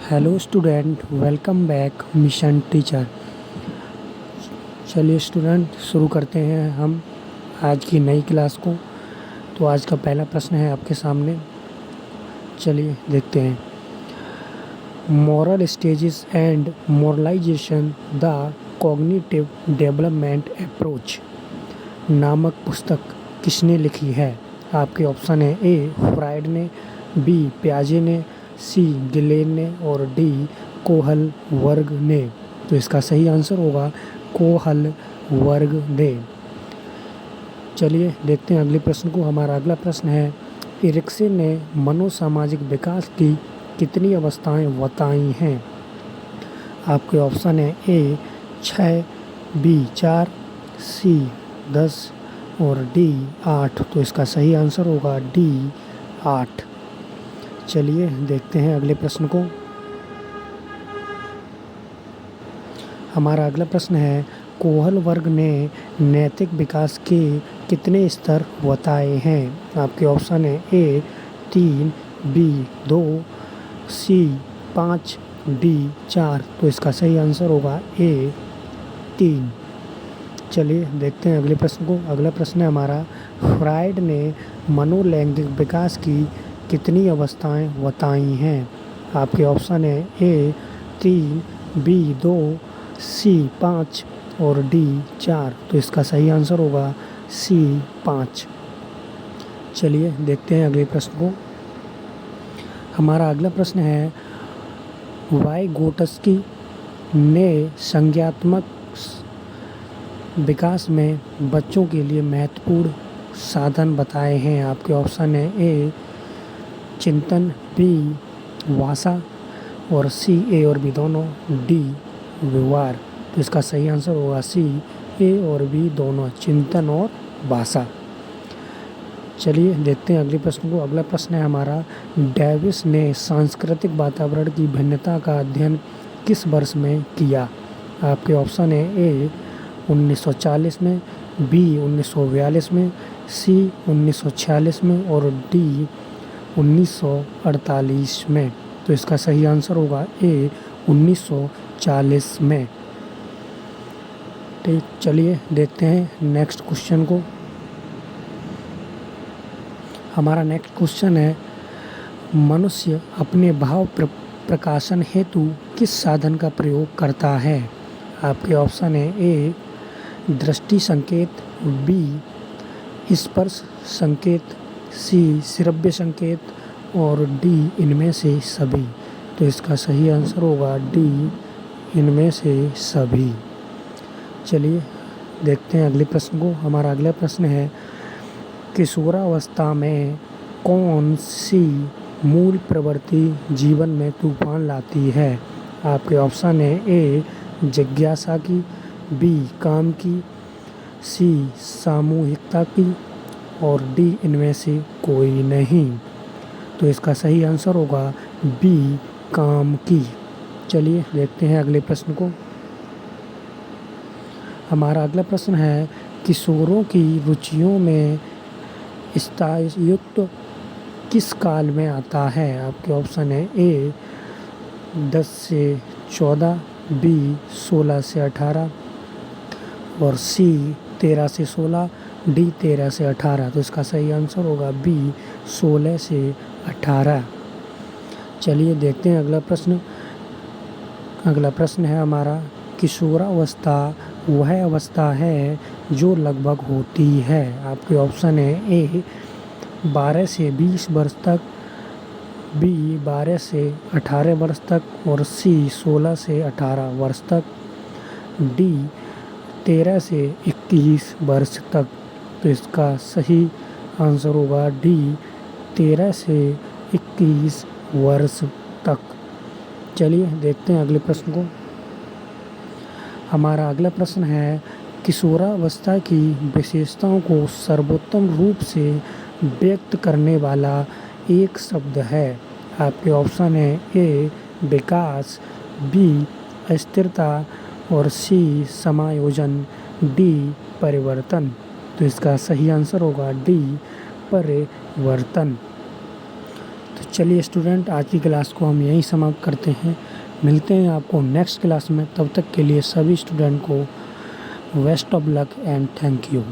Hello student, welcome back mission teacher. चलिए student, शुरू करते हैं हम आज की नई क्लास को। तो आज का पहला प्रश्न है आपके सामने। चलिए देखते हैं। Moral stages and moralization the cognitive development approach नामक पुस्तक किसने लिखी है? आपके ऑप्शन है ए फ्राइड ने, बी पियाजे ने, सी गिलेन ने और डी कोहल वर्ग ने। तो इसका सही आंसर होगा कोहल वर्ग ने। चलिए देखते हैं अगले प्रश्न को। हमारा अगला प्रश्न है, एरिक्सन ने मनोसामाजिक विकास की कितनी अवस्थाएं बताई हैं? आपके ऑप्शन है ए 6, बी 4, सी 10 और डी 8। तो इसका सही आंसर होगा डी 8। चलिए देखते हैं अगले प्रश्न को। हमारा अगला प्रश्न है, कोहल वर्ग ने नैतिक विकास के कितने स्तर बताए हैं? आपके ऑप्शन है ए 3, बी 2, सी 5, डी 4। तो इसका सही आंसर होगा ए 3। चलिए देखते हैं अगले प्रश्न को। अगला प्रश्न है हमारा, फ्राइड ने मनोलैंगिक विकास की कितनी अवस्थाएं बताई हैं? आपके ऑप्शन है ए 3, बी 2, सी 5 और डी 4। तो इसका सही आंसर होगा सी 5। चलिए देखते हैं अगले प्रश्न को। हमारा अगला प्रश्न है, वाइगोट्स्की ने संज्ञानात्मक विकास में बच्चों के लिए महत्वपूर्ण साधन बताए हैं। आपके ऑप्शन है ए चिंतन, बी भाषा और सी ए और बी दोनों, डी व्यवहार। तो इसका सही आंसर होगा सी ए और बी दोनों, चिंतन और भाषा। चलिए देखते हैं अगले प्रश्न को। अगला प्रश्न है हमारा, डेविस ने सांस्कृतिक वातावरण की भिन्नता का अध्ययन किस वर्ष में किया? आपके ऑप्शन है ए 1940 में, बी 1942 में, सी 1946 में और डी 1948 में। तो इसका सही आंसर होगा ए 1940 में। ठीक, चलिए देखते हैं नेक्स्ट क्वेश्चन को। हमारा नेक्स्ट क्वेश्चन है, मनुष्य अपने भाव प्रकाशन हेतु किस साधन का प्रयोग करता है? आपके ऑप्शन है ए दृष्टि संकेत, बी स्पर्श संकेत, सी श्रव्य संकेत और डी इनमें से सभी। तो इसका सही आंसर होगा डी इनमें से सभी। चलिए देखते हैं अगले प्रश्न को। हमारा अगला प्रश्न है, किशोरावस्था में कौन सी मूल प्रवृत्ति जीवन में तूफान लाती है? आपके ऑप्शन है ए जिज्ञासा की, बी काम की, सी सामूहिकता की और डी इनमें से कोई नहीं। तो इसका सही आंसर होगा बी काम की। चलिए देखते हैं अगले प्रश्न को। हमारा अगला प्रश्न है, किशोरों की रुचियों में स्थायित्व किस काल में आता है? आपके ऑप्शन है ए 10 से 14, बी 16 से 18 और सी 13 से 16, डी 13 से 18। तो इसका सही आंसर होगा बी 16 से 18। चलिए देखते हैं अगला प्रश्न। अगला प्रश्न है हमारा, किशोरावस्था वह अवस्था है जो लगभग होती है। आपके ऑप्शन है ए 12 से 20 वर्ष तक, बी 12 से 18 वर्ष तक और सी 16 से 18 वर्ष तक, डी 13 से 21 वर्ष तक। तो इसका सही आंसर होगा डी 13 से 21 वर्ष तक। चलिए देखते हैं अगले प्रश्न को। हमारा अगला प्रश्न है, किशोरावस्था की विशेषताओं को सर्वोत्तम रूप से व्यक्त करने वाला एक शब्द है। आपके ऑप्शन है ए विकास, बी स्थिरता और सी समायोजन, डी परिवर्तन। तो इसका सही आंसर होगा डी परिवर्तन। तो चलिए स्टूडेंट, आज की क्लास को हम यहीं समाप्त करते हैं। मिलते हैं आपको नेक्स्ट क्लास में। तब तक के लिए सभी स्टूडेंट को best of luck and thank you.